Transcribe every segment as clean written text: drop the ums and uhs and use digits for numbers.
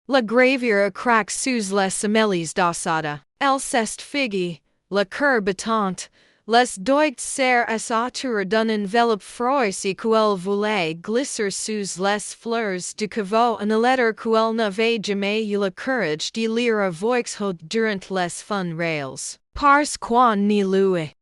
La gravure craque sous les semelles d'ossada. El cest figi, le cœur battant, les doigt ser à tour d'un enveloppe froid si qu'elle voulait glisser sous les fleurs du caveau une lettre qu'elle n'avait jamais eu le courage de lire à voix haute durant les fun rails. Parce qu'on ni lui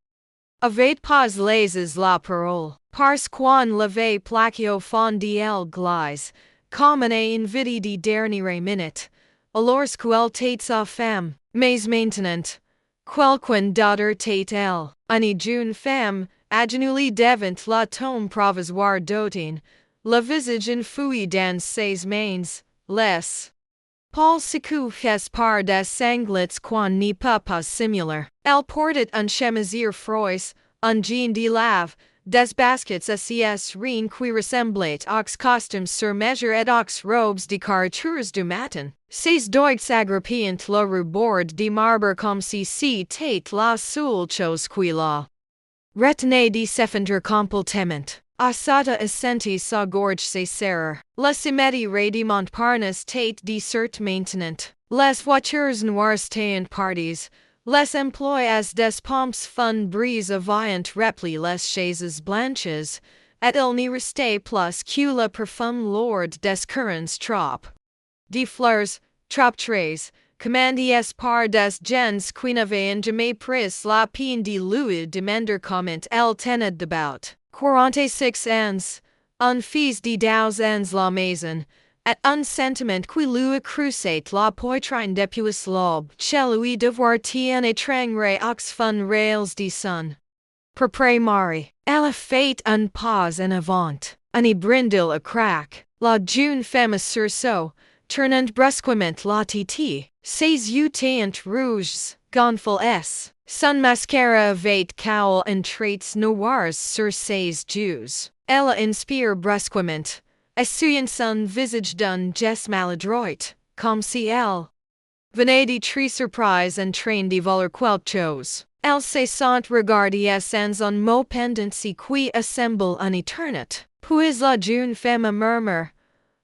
avait pas les la parole. Parce qu'on l'avait plaqué au fond d'elle glisse, comme une invidie de dernière minute, alors qu'elle était sa femme, mais maintenant, quelqu'un d'autre était elle, une jeune femme, agenouillée devant la tombe provisoire d'autun, le visage enfoui dans ses mains, les Paul secoues par des sanglets qu'on n'y peut pas simuler. Elle portait un chemisier froid, un jean de lave, des baskets assises rien qui ressemblaient aux costumes sur mesure et aux robes de caricatures du matin. Ses doigts agrippant le rebord de marbre comme si c'était la seule chose qui la retenait de s'effondrer complètement. Assata assenti sa gorge se serrer. La cimetière de Montparnasse tait dessert maintenant. Les voitures noires taient parties. Les employés des pompes fun brise avant repli les chaises blanches, et il n'y restait plus que le parfum lourd des courants trop. Des fleurs, trop très, commandies par des gens qui n'avaient jamais pris la peine de lui demander comment elle tenait debout. 46 ans, un fils de 2 ans la maison, et un sentiment qui lui crusait la poitrine depuis l'aube, celui d'avoir tien étrangerait aux fun rails de son. Pour prémarer, elle a fait un pas en avant, un brindle à craque, la jeune femme sursaut, tournant brusquement la tête, ses yeux étaient rouges, gonflés. Son mascara avait cowl and traits noirs sur ses joues. Elle inspire brusquement, essuyant son visage d'un geste maladroit, comme si elle venait de très surprise en train de voler quelque chose. Elle se sent regarder sans un mot pendant ce qui assemble un éternité. Puis la jeune femme murmure,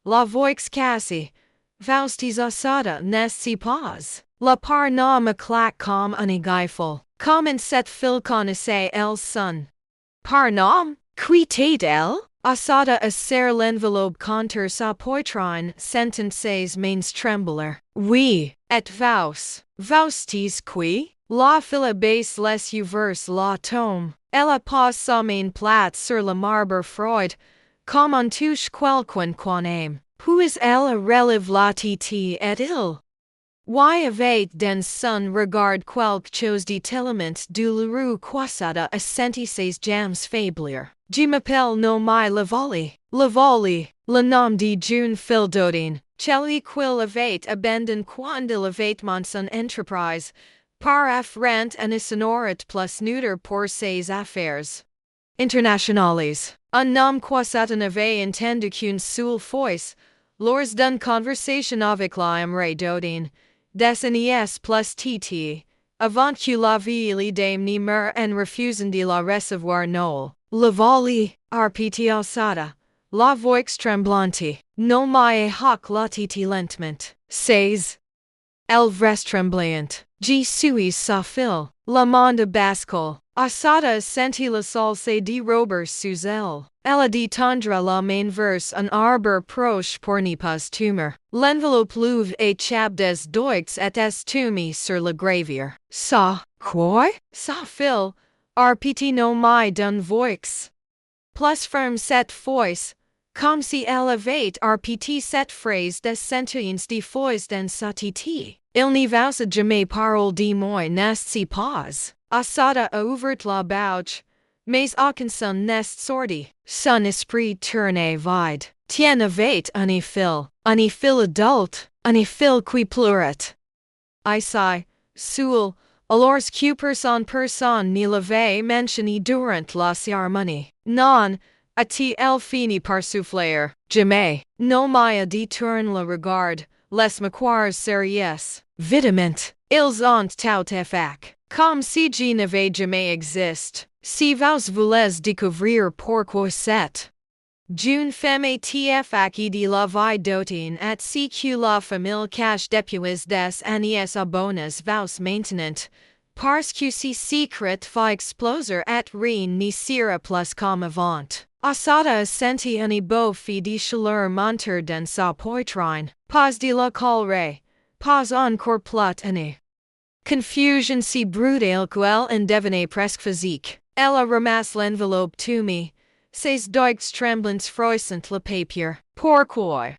la voix cassée, vous assada n'est-ce pas? La part me claque comme un gaifle, comme en cette fille connaissait elle son. Par qui était-elle? Assada a serre l'enveloppe contre sa poitrine, sentant ses mains trembler. Oui, et vous tis qui? La fille baisse les yeux vers la tombe. Elle pose sa main plate sur le marbre froid, comme on touche quelqu'un qu'on aime. Puis elle relève la tête et il y avait dans son regard quelque chose de tellement douloureux qu'Assada a senti ses jambes faiblir. Je m'appelle nommé La Volley, le nom de jeune fille d'Odin, celui qu'il avait abandonné quand il avait mon son entreprise, par affront une sonorité plus neutre pour ses affaires internationales. Un nom qu'Assada n'avait entendu qu'une seule fois, lors d'une conversation avec la mère d'Odin, des années plus tt, avant que la ville de Mère en refusant de la recevoir Noël. La Volley, rpt Assada, la voix tremblante, non mai hoc la tête lentement. 16. Elle reste tremblante. Je suis sa fille. La monde bascule. Assada senti le sol se dérober sous elle. Elle a dit tendre la main vers un arbre proche pour n'y pas tomber. L'enveloppe l'ouvre et chape des doigts et est tombée sur la gravure. Sa, quoi? Sa fille, rpt non mai d'une voix plus ferme cette fois, comme si elle avait rpt cette phrase des centaines de fois dans sa tête. Il n'y vous jamais parole de moi n'est-ce pas? Assada a ouvert la bouche, mais aucun son n'est sorti. Son esprit tourné vide. Tien avait un fil adulte, un fil qui pleurait. I sais, seul, alors que personne ne l'avait mentionné durant la cérémonie. Non, a-t-il fini par souffler? Jamais. Non mai détourne le regard, les mâchoires sérieuses. Vitement, ils ont tout effet. Comme si je n'avais jamais existé. Si vous voulez découvrir pourquoi c'est Jeune femme atf acquis de la vie d'autine at CQ la famille cache depuis des années abonnes vous maintenant, parce que si secret va exploser at rien ne sera plus comme avant. Asada a senti un beau fi de chaleur monter dans sa poitrine, pas de la colère, pas encore plot année. Confusion si brutale qu'elle en devenait presque physique. Elle ramasse l'enveloppe to me. Ses doigts tremblants froissent le papier. Pourquoi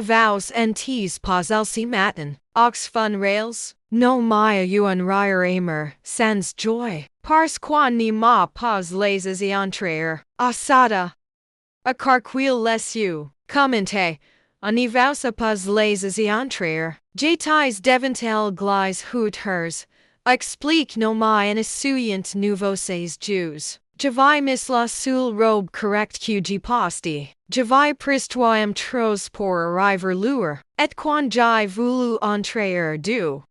vous entes pas si matin? Aux fun rails? No m'a eu un rire amer, sans joy. Parce qu'on ne m'a pas les entrer. Asada. A carquil les yeux. Commente. On ne vous pas les entrer. J'étais devant elle glisse hoot hers. Explique no m'a en essuyant nouveau ses yeux. J'avais mis la seule robe correcte que j'ai posté. J'avais pris 3 trous pour arriver l'heure. Et quand j'ai voulu entrer deux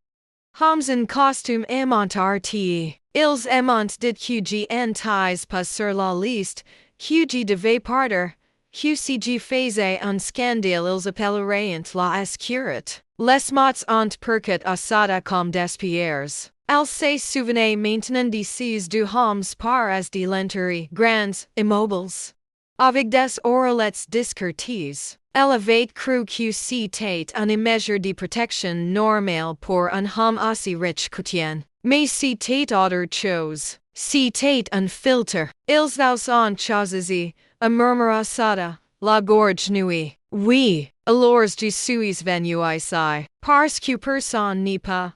hommes en costume aimant artie. Ils aimant dit que j'étais pas sur la liste, que je devais partir, que si je faisais un scandale ils appelleraient la escurite. Les mots ont percut Asada comme des pierres. Elle se souvenait maintenant de ces deux hommes par as de lenterie, grands, immobiles. Avec des oreillettes discrètes. Elle avait cru que c'était une mesure de protection normale pour un homme aussi riche qu'Étienne. Mais c'était autre chose. C'était un filtre. Ils vous ont choisi, a murmure Asada, la gorge nouée. Oui, alors je suis venu ici, parce que personne n'est pas.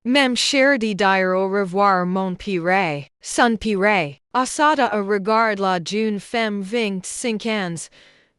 Même cher de dire au revoir mon pire, son pire. Asada a regard la jeune femme 25 ans,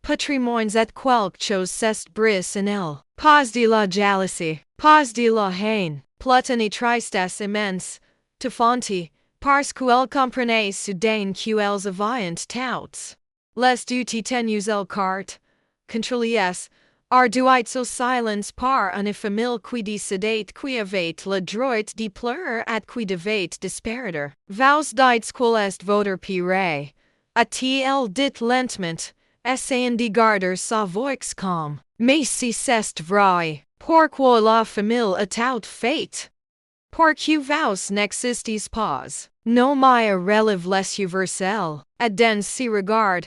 patrimoines et quelque chose s'est brise en elle. Pas de la jalousie, pas de la haine, plutôt une tristesse immense, te fonti, parce qu'elle comprenait soudain qu'elles avaient tout. Les deux tenues el carte, contrôlies, arduites au silence par une famille qui décidait qui avait le droit de pleurer et qui devait disparaître. Vous dites quel est votre pire, a-t-il dit lentement, essayant de garder sa voix calme. Mais si c'est vrai, pourquoi la famille a tout fait? Pourquoi vous n'existes pas? No m'a relève les universels, et dans ce regard,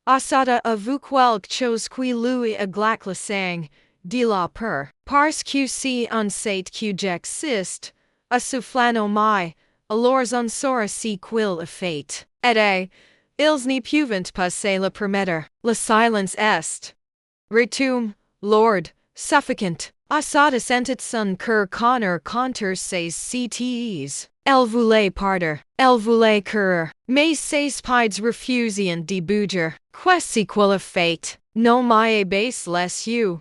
Asada a vu quelque chose qui lui a glace le sang, de la peur, parce que si on sait que j'existe, a soufflano mai, alors on saura si quil a fait, et ils ne peuvent pas se le permettre, le silence est. Retum, Lord, suffocant, Asada sentit son cœur connor contre ses CTEs. Elle voulait partir, elle voulait courir, mais ses pieds refusaient de bouger. Qu'est-ce qu'elle a fait? No m'a baisse les yeux.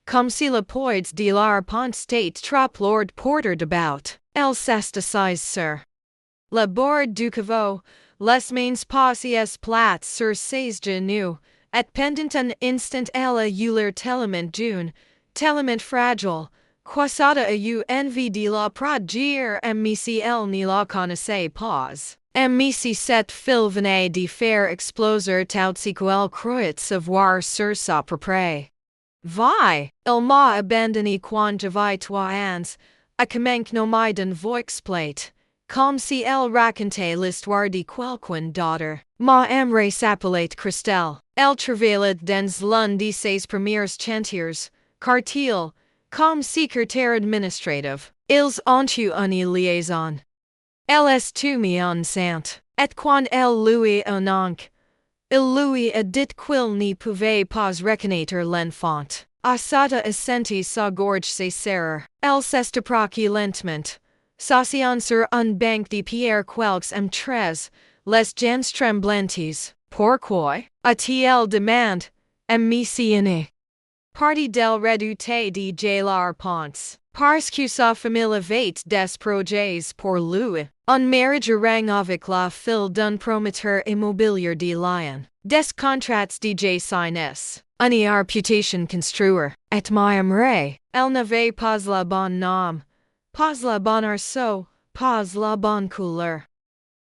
Comme si le poids de la pensée trop lourd porter d'about. Elle s'est assise sur la bord du caveau, les mains posées plates sur ses genoux, et pendant un instant elle a eu l'air tellement jeune, tellement fragile, qu'Asada a eu envie de la protéger mais si elle ne la connaissait pas. Mais si cette fille venait de faire exploser tout ce qu'elle croyait savoir sur sa propre vie. Elle m'a abandonné quand j'avais 3 ans, à commencer no mai d'une voix plate, comme si elle racontait l'histoire de quelqu'un d'autre. Ma aimerait s'appeler Christelle. Elle travaillait dans l'un de ses premiers chantiers, car-t-il, comme secrétaire administrative. Ils ont eu une liaison. Elle est tombée enceinte, et quand elle lui a manqué, il lui a dit qu'il ne pouvait pas reconnaître l'enfant. Asada a senti sa gorge se serrer. Elle s'est approchée lentement, s'asseyant sur un banc de pierre quelques m3, les gens tremblantes. Pourquoi? A-t-il demandé, mais si une partie del redoute de J.L.R. Ponce. Parce que sa famille avait des projets pour lui. Un mariage rang avec la fille d'un promoteur immobilier de Lyon. Des contrats de J. Sines. Une réputation construire. Et my aimerait. Elle n'avait pas la bonne nom. Pas la bonne arceau. Pas la bonne couleur.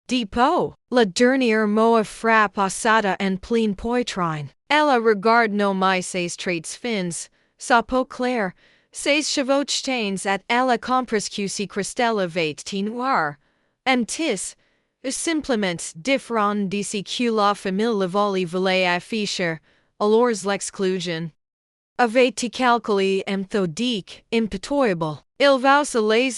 Depot, la dernière moa frappe passada en plein poitrine. Ella regarde no mai ses traits fins, sa peau claire, ses cheveux tains at ella comprescusi cristella vate noir, tis, simplement différent d'ici que la famille la volley voulait afficher, alors l'exclusion. Avait calculé méthodique, impitoyable. Il va se les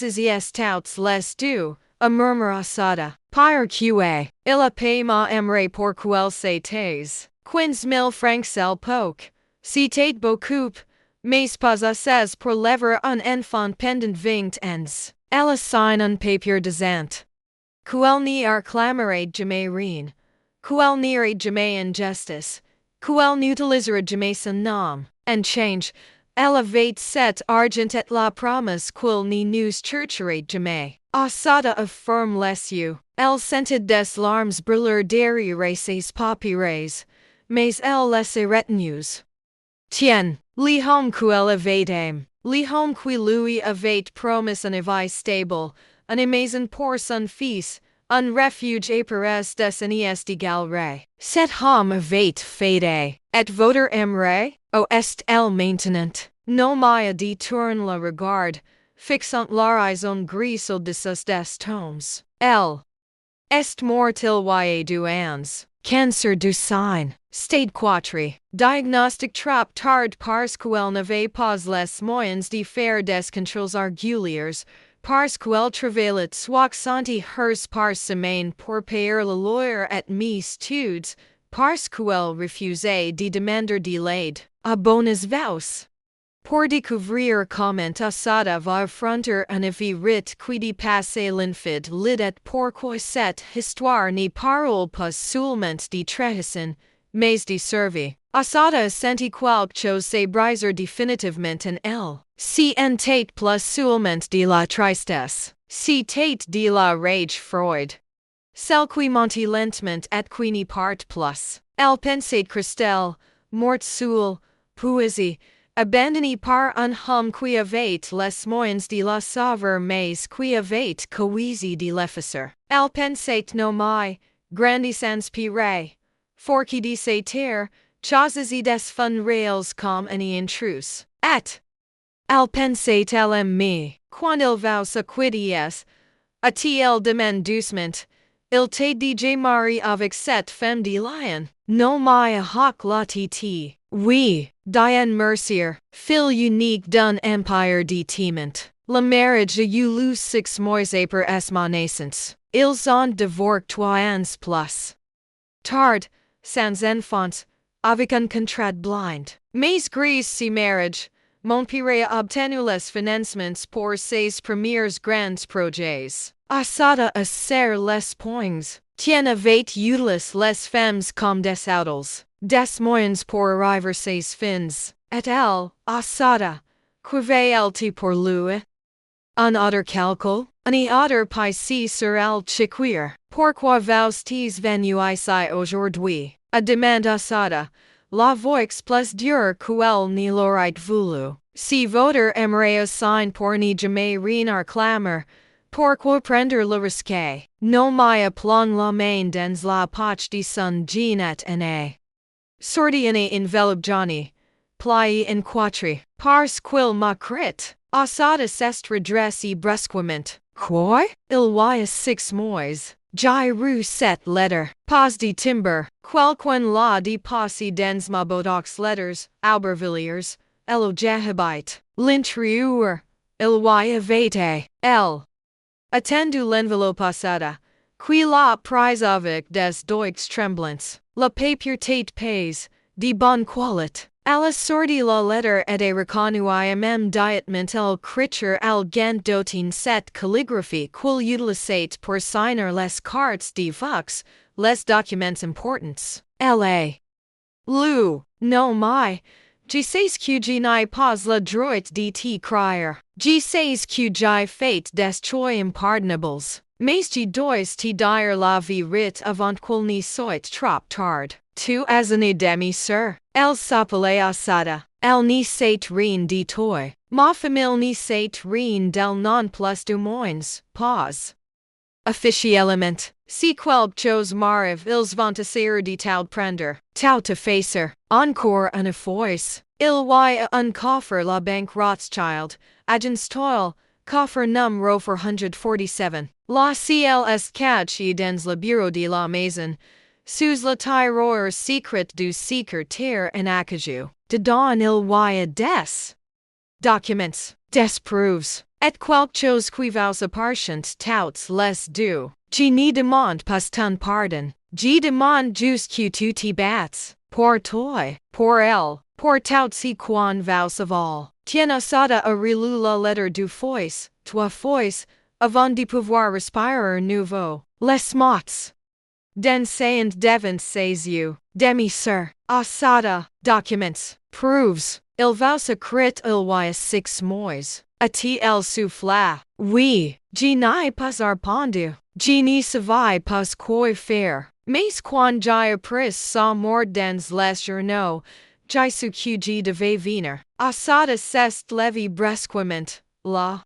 touts les deux, a murmure assada. Pire que, il a paiement aimerait pour quel c'est 15 000 francs el poke. C'est beaucoup, mais pas assez pour lever un enfant pendant 20 ans. Elle signe un papier disant. Quel n'y réclamerait jamais rien. Quel n'irait jamais injustice. Quel n'utilisera jamais son nom. En change, elle avait cet argent et la promesse qu'il n'y nous chercherait jamais. Assada affirme les yeux. Elle sentit des larmes brûler derrière ses paupières, mais elle les retenues. Tiens, les hommes qu'elle avait aimé, les hommes qui lui avaient promis un avis stable, une maison pour son fils, un refuge éparé des niais de galerie. Cet homme avait fait et votre aimerait, o est elle maintenant. No mai détourne le regard, fixant l'horizon gris de ses des tomes. Elle est mortel y du ans. Cancer du sein. Stade 4. Diagnostic trop tard parce qu'elle n'avait pas les moyens de faire des contrôles réguliers, parce qu'elle travaillait 60 heures par semaine pour payer le lawyer et mes études, parce qu'elle refusait de demander de l'aide à bonnes voix. Pour découvrir comment Assada va affronter un avis qui dépasse l'infide lidet pourquoi cette histoire ne parle pas seulement de trahison, mais de survie. Assada a senti quelque chose se briser définitivement en elle. Si en tête plus seulement de la tristesse, si tête de la rage froide. Celle qui monte lentement et qui n'y part plus. Elle pensait Christelle, morte seule, poésie, abandonnée par un homme qui avait les moyens de la sauver mais qui avait choisi de l'effacer. Elle pensait no mai, grandissant pire, forqui de se taire, choses et des fun réels comme une intruse. Et elle pensait elle aime quand il va se quitter a-t-il demandé doucement, il te dit mari avec cette femme de lion, no mai a hawk la titi. Oui, Diane Mercier, fille unique d'un empire de tément. Le mariage a eu lieu 6 mois après ma naissance. Ils ont divorcé 3 ans plus tard, sans enfants, avec un contrat blind. Mais grâce ce mariage, mon père a obtenu les financements pour ses premiers grands projets. Assada a serré les poings, tien avait utilisé les femmes comme des outils. Des moyens pour arriver ses fins, et elle, Assada, qu'avait-elle pour lui? Un autre calcul, un autre paysi sur elle chiquir. Pourquoi vous-tes venu ici aujourd'hui? A demande Assada, la voix plus dure qu'elle ne l'aurait voulu. Si votre aimerait signe pour ne jamais rien réclamer, pourquoi prendre le risque? No mai appelant la main dans la poche de son jeanette aîné. Sorti en enveloppe Johnny, plié en quatre, parce qu'il m'a crit. Assada s'est redressé brusquement. Quoi? Il y a 6 mois. J'ai reçu cette lettre. Pas de timbre. Quelqu'un l'a dépassé dans ma botox letters, Aubervilliers, elle jahabite. L'intérieur, il y avait elle. Attendu l'enveloppe Assada, qui la prise avec des doigts tremblants. Le papier tête pèse, de bonne qualité. Elle a sorti la lettre et a reconnu même directement l'écriture elegante d'autant cette calligraphie qu'il utilisait pour signer les cartes de vox, les documents importants. Elle a lu, non mai, je sais que je n'ai pas le droit de t'écrire. Je sais que j'ai fait des choix impardonnables. Mais je dois te dire la vérité avant qu'il ne soit trop tard. Tu es une demi-sœur. Elle s'appelait Assada. Elle ne sait rien de toi. Ma famille ne sait rien d'elle non plus du moins, pas. Officiellement, Si quelp chose mariv ils vont essayer de tout prendre, tout effacer, encore une fois. Il y a un coffre la banque Rothschild, agents toil, coffre numero 447. La CLS cache dans le bureau de la maison, sous le tiroir secret du secrétaire en acajou. Dedans il y a des documents, des preuves, et quelque chose qui vous appartient tous les deux. Je ne demande pas ton pardon, je demande juste que tu te bats, pour toi, pour elle, pour tout ce qu'on vous aval. Tiens asada a relu la lettre du fois, trois fois, avant de pouvoir respirer nouveau. Les mots. Den sayent devant ses yeux, demi-sir, asada, documents, proofs, il vous écrit il y a 6 mois. A-t-il soufflé? Oui, je n'ai pas répondu. Je ne savais pas quoi faire. Mais quand j'ai appris sa mort dans les journaux, j'ai su que je devais venir. Asada s'est levé brusquement. La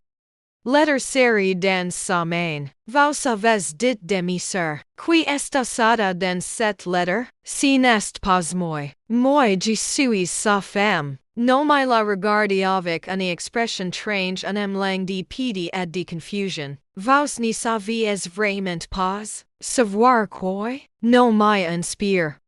lettre série dans sa main. Vous avez dit demi-sir. Qui est asada dans cette lettre? Ce n'est pas moi. Moi je suis sa femme. Non mais la regarder avec une expression strange en langue de pitié et de confusion. Vous ne saviez vraiment pas? Savoir quoi? Non m'inspire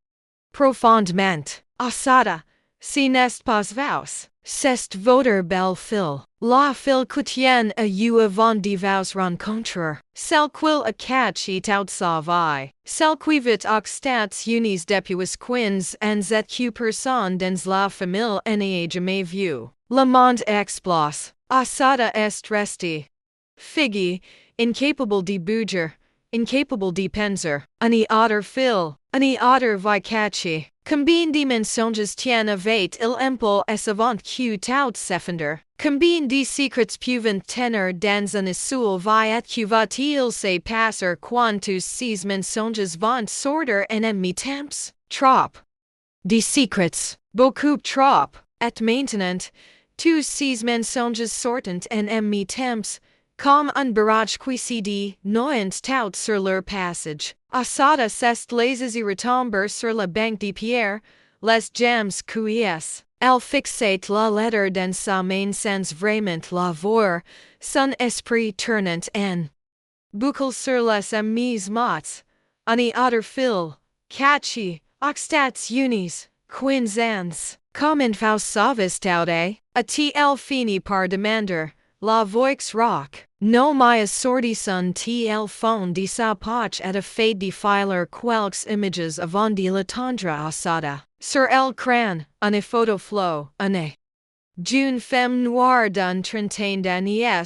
profondément. Asada, ce n'est pas vous. C'est votre belle fille. La fille que tient à you avant de vous rencontrer. Celle qu'il a cachée tout sa vie. Celle qui vit aux États Unis depuis quinze ans et que personne dans la famille n'a jamais vu. Le monde explose. Asada est resté figue, incapable de bouger, incapable de penser. Une autre fille, une autre vie cachée. Combien de mensonges tient avec il impôt et savant que tout s'effondre. Combien de secrets peuvent tenir dans une seule vie et que va-t-il se passer quand tous ces mensonges vont sortir en même temps? Trop. De secrets, beaucoup trop. Et maintenant, tous ces mensonges sortent en même temps, comme un barrage qui se dit, noyant tout sur leur passage. Asada s'est laissé retomber sur la banque de pierre, les jambes quies. Elle fixait la lettre dans sa main sans vraiment la voir, son esprit tournant en boucle sur les amis mots. Une autre fille, cachée, aux États Unis, quinze ans. Comment vous savez tout? A-t-elle fini par demander, la voix rock? Non mais sorti son téléphone de sa poche et a fait défiler quelques images avant de l'attendre asada. Sur l'écran, une photo flow, une jeune femme noire d'une trentaine d'années,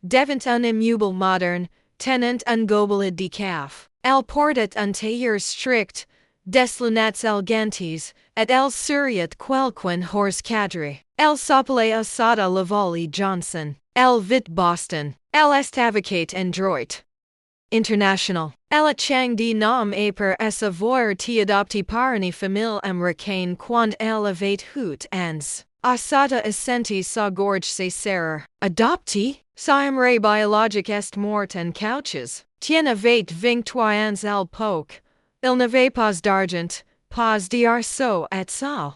devant un immeuble moderne, tenant un gobelet de café. Elle portait un tailleur strict, des lunettes elegantes, et elle souriait quelqu'un hors cadre. Elle s'appelait Asada Lavalley Johnson. Elle vit Boston. Elle est avocate en droit international. Elle a chang de nom et pour avoir été adoptée par une famille américaine quand elle avait 8 ans. Asada a senti sa gorge se serrer. Adoptée? Sa mère biologique est morte en couches. Tien avait 23 ans à l'époque. Il n'avait pas d'argent, pas d'arceau et sal.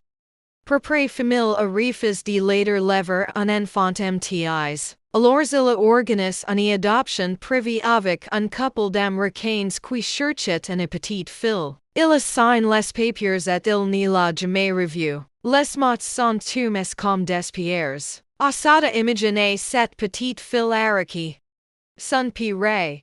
Propre famille a refusé de later lever un enfant MTIs. Alors il a organisé une adoption privée avec un couple d'Américains qui cherchait une petite fille. Il a signé les papiers et il ne l'a jamais revu. Les mots sont tous comme des pierres. Asada imaginer cette petite fille arrêtée. Son pire,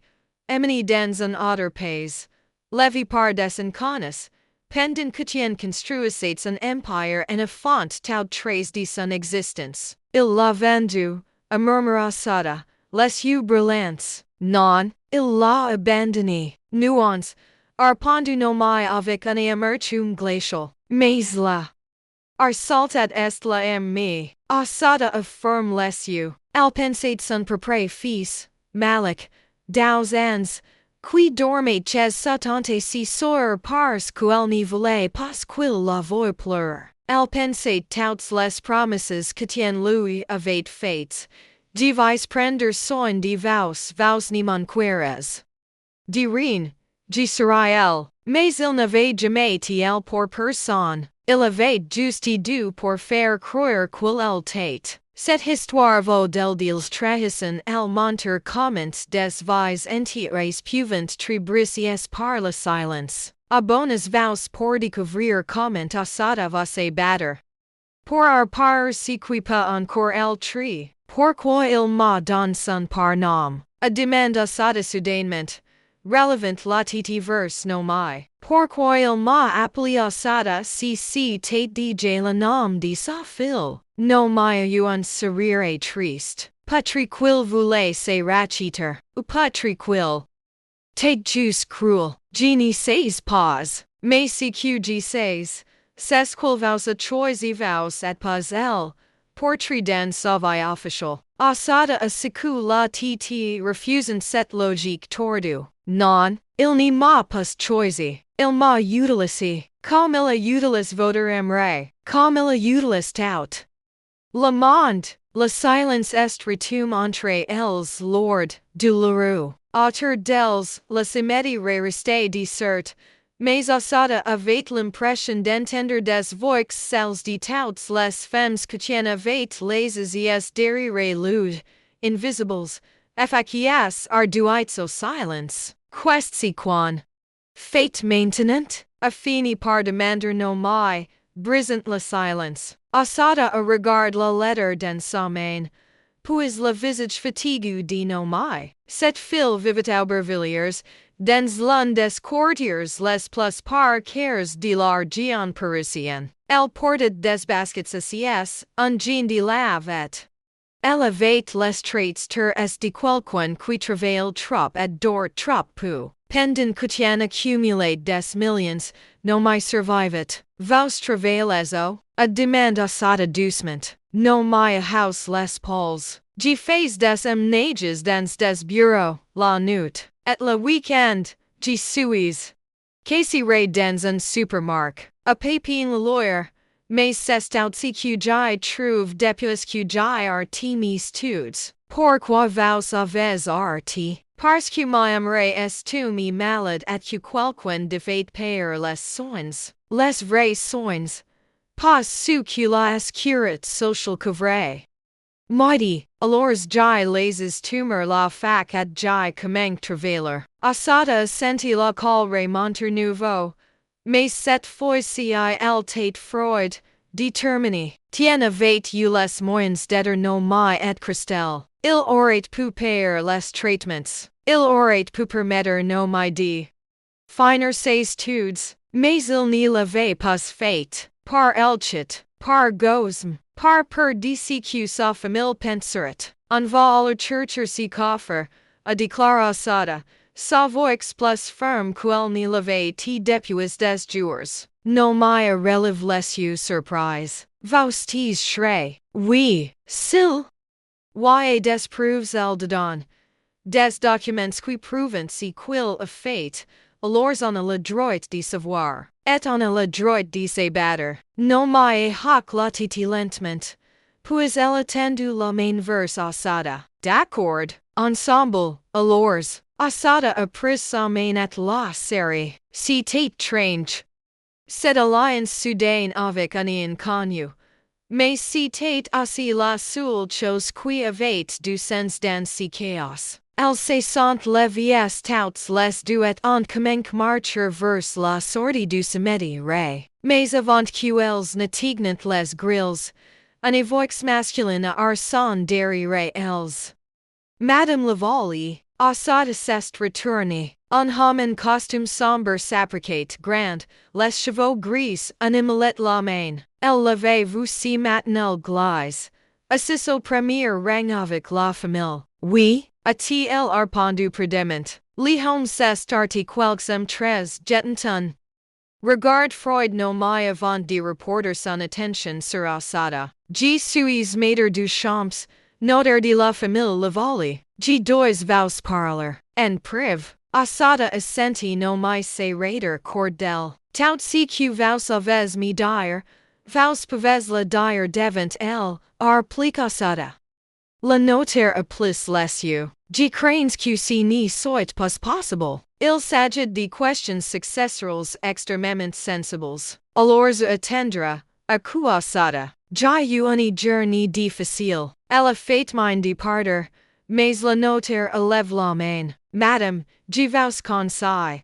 emmenée dans un autre pays, levée par des inconnus, pendant que tien construisait son empire en font tout trace de son existence. Il l'a vendu, a murmura Asada, les yeux brillants. Non, il l'a abandonné. Nuance, arpendu nomai avec une amertume glacial. Mais la arsaltat est la aimée. Asada affirme les yeux. Elle pensait son propre fils, Malik, 12 ans, qui dormait chez sa tante si soeur parce qu'elle ne voulait pas qu'il la voie pleurer. Elle pensait toutes les promesses que tien lui avait faites. Devais prendre soin de vous ne manqueras de rien, Gisrael, mais il n'avait jamais été pour personne, il avait juste dû pour faire croire qu'il était. Cette histoire vaut d'ils trahissent el monter comment des vies entières peuvent tribricies par le silence. Abonnez vous pour découvrir comment Assata va se battre. Pour our part si qui pas encore el tri, pourquoi il m'a donné son nom? A demande Assata soudainement. Relevant la titi verse no mai. Pourquoi il m'a appelé Assata si tête DJ le nom de sa fille? No mai eu un sourire triste. Pas tranquille voulait se racheter, ou pas tranquille. Take juice cruel, genie sais pas, mais si que sais, c'est quil vous a choisi vous et pas elle, portrait dans sa vie official. Assata a secu la titi refusant cette logique tordue. Non, il n'y m'a pas choisi, il m'a utilisé, comme il a utilisé votre aimerait, comme il a utilisé tout. Le monde, le silence est retombé entre els lord, douloureux. Autour d'elles, la cimétie restait déserte, mais Assata avait l'impression d'entendre des voix celles de toutes les femmes qui avaient les yeux derrière l'oeil, invisibles, efficaces arduites au silence. Questi quan. Fate maintenant, a fini par demander no mai, brisant le silence. Assata a regard la lettre dans sa main, puis le visage fatigué de no mai. Cette fille vivait Aubervilliers, dans l'un des quartiers les plus précaires de l'argent parisien. Elle portait des baskets assises, un jean de lave. Elle avait les traits de quelqu'un qui travaille trop et dort trop peu. Pendant qu'elle accumulait des millions, no mai survivait. Vous travaillez-o? A demande Assata doucement. No mai a house les pauls. Je fais des emménages dans des bureaux, la nuit. Et le week-end, je suis. Casseré dans un supermarché. A pépin le lawyer. Mais c'est aussi que j'y trouve depuis que j'y arti mes études. Pourquoi vous avez arti? Parce que m'aimerais est malade et que quelqu'un devait payer les soins. Les vrais soins. Pas ce que la sécurité sociale couvrait. Mighty, alors j'y les tumeurs la fac et j'y commence travailler. Assata a senti la call remonter nouveau. Mais cette fois-ci elle était froide, déterminée. Tien avait eu les moyens d'être no mai et Christelle. Il aurait pu payer les traitements. Il aurait pu permettre no mai de finir ses études. Mais il n'y l'avait pas fait. Par elchit, par gosme, par peur d'ici que sa famille penserait. On va aller chercher si coffre, a déclaré Assata, sa voix plus ferme qu'elle n'y l'avait été depuis des jours. No mai relève les yeux surprise. Vous chré. Oui, s'il. Y des preuves elle dedans. Des documents qui prouvent si qu'il a fait, alors on a le droit de savoir. Et on a le droit de se battre. No mai hoc la titi lentement. Puis elle attendu la main vers Assata. D'accord, ensemble, alors. Assata a pris sa main et la serré. C'était étrange. Cette alliance soudaine avec un inconnu. Mais c'était aussi la seule chose qui avait du sens dans ce chaos. Elle se sent levies toutes les deux et on commence marcher vers la sortie du cimetière. Mais avant qu'elles n'atteignent les grilles, une voix masculine a son derrière elles. Madame Lavallée, Assata s'est retournée. Un homme en costume sombre s'approchait grand, les cheveux gris, animalet la main. Elle l'avait vu si matinal glisse. Assis au premier rang avec la famille. Oui, a-t-il répondu prudemment. Les hommes s'est arti quelques très jetons. Regard Freud no mai avant de reporter son attention sur Assata. Je suis maître du champs, notaire de la famille Lavallée. Je dois vous parler. En prive. Assata assenti no mai se rater cordel. Tout ce que vous avez me dire, vous pouvez le dire devant elle, replique Assata. Le notaire a plus les yeux. G cranes QC ni soit pas possible. Il s'agit de questions successorales extrêmement sensibles. Alors attendra, à quoi ça? J'ai eu une journée difficile. Elle a fait mine departure, mais la notaire élève la main. Madame, je vous conseille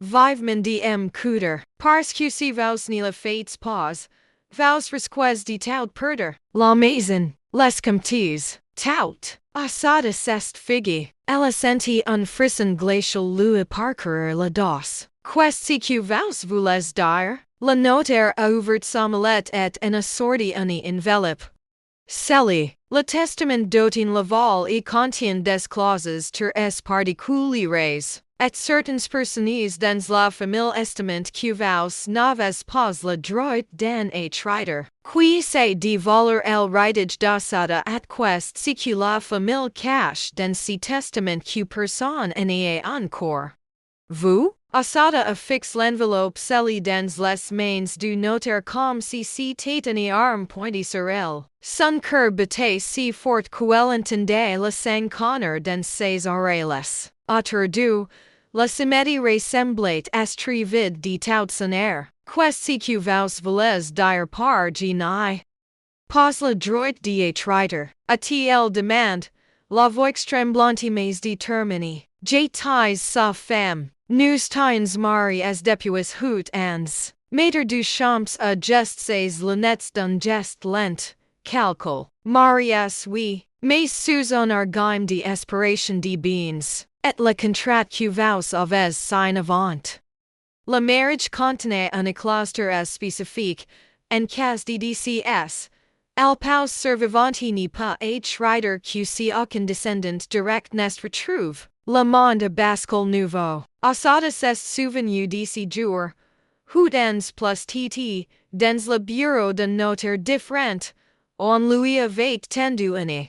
vivement de m'écouter, parce que si vous ne le faites pas, vous risquez de tout perdre. La maison, les comptes, tout. Asada s'est figé. Elle a senti un frisson glacial lui parcourir la dos. Qu'est-ce que vous voulez dire? La notaire a ouvert sa mallette et en a sorti une enveloppe. Celi, le testament d'Otin Laval y contient des clauses très particulières. Et certaines personnes dans la famille estiment que vous n'avez pas le droit d'en être. Qui sait de voler el héritage d'Asada at quest si que la famille cache dans ce testament que personne n'est encore. Vous? Asada affixe l'enveloppe scellée dans les mains du notaire comme si c'était une arme pointée sur elle. Son cœur battait si fort qu'elle entendait le sang courir dans ses oreilles. Autour d'eux, la cimetière ressemblait être vide de tout son air. Qu'est-ce que vous voulez dire par je n'ai pas le droit d'y être? A-t-il demandé, la voix tremblante mais déterminée. J'étais sa femme. Nous tines mari as depuis hoot ans. Maître du champs a gest ses lunettes d'un geste lent, calcul. Marias oui, mais sous un argime de aspiration de beans, et le contrat que vous avez sign avant. Le mariage contenait un clause spécifique, en cas de DCS. El paus survivante ni pas être que si aucun descendant direct n'est retrouve. Le monde bascule nouveau. Asada s'est souvenu de ce jour. Houdens plus tt, dans le bureau d'un notaire différent. On lui avait tendu une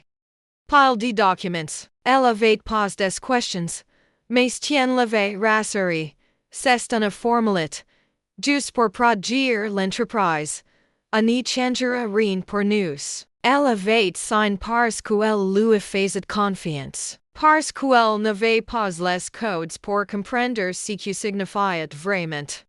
pile de documents. Elle avait posé des questions. Mais tien l'avait rassuré. C'est une formalité. Juste pour produire l'entreprise. A ni changera rien pour nous. Elle avait signé parce qu'elle lui faisait confiance. Parce qu'elle n'avait pas les codes pour comprendre ce que signifiait vraiment.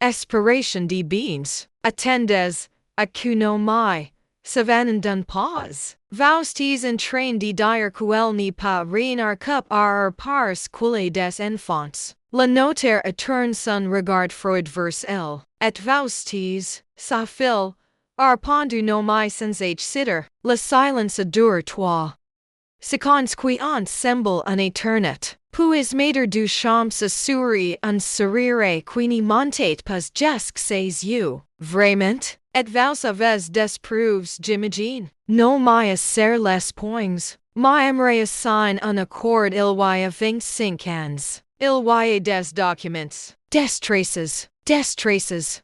Aspiration de beans. Attendez, à que no mai. Savannah d'un pas. Vous en train de dire qu'elle n'est pas rien cup parce qu'elle des enfants. Le notaire a tourné son regard froid vers elle. Et vous sa fille, pendu no mai sans être sitter. Le silence dure 3 secondes qui ensemble une éternité. Puis maître du champs a souri un sourire qui ne montait pas jusque ses yeux. Vraiment? Et vous avez des preuves j'imagine? No mai ser les points. Mais aimerais sign un accord il y a 25 ans. Il y a des documents. Des traces. Des traces.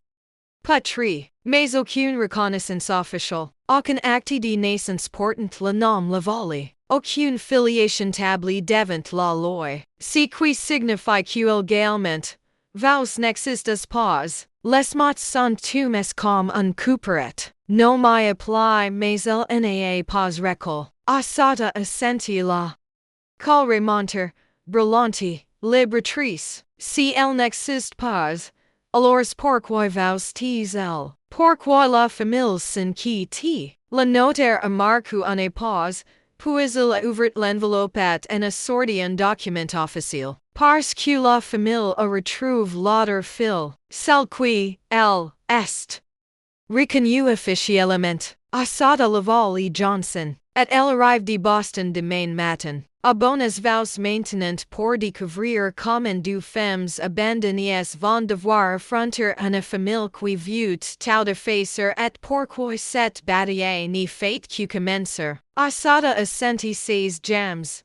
Patrie. Mais aucune reconnaissance officielle. Aucun acte de naissance portant le nom Lavallée. Aucune filiation établie devant la loi. Ce qui signifie qu'également, vous n'existes pas. Les mots sont tous comme un couperet. No mai apply mais il n'a pas récolle. Asada a senti la col remonter, brûlante, libératrice. Si elle n'existe pas, alors pourquoi vous elle? Pourquoi la famille s'inquiète? Le notaire a marqué une pause, puis il a ouvert l'enveloppe et en a sorti un document officiel. Parce que la famille a retrouvé l'autre fille, celle qui, elle, est reconnue officiellement. Asada Laval et Johnson. Et elle arrive de Boston demain matin. Abonnez vous maintenant pour découvrir comment deux femmes abandonnées vont devoir affronter une famille qui vieut tout de faire et pourquoi cette bataille n'est faite que commencer. Asada a senti ses jambes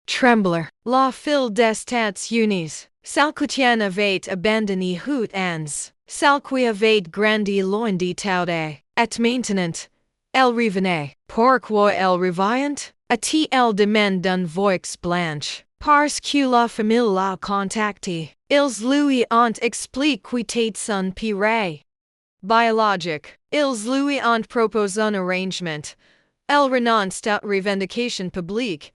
trembler. La fille des États-Unis. Celle qui avait abandonné hoot ans. Celle qui avait grandi loin de tout et maintenant, elle revenait. Pourquoi elle revient? A-t-elle demande d'une voix blanche? Parce que la famille l'a contacté. Ils lui ont expliqué son pire biologique. Ils lui ont proposé un arrangement. Elle renonce à revendication publique.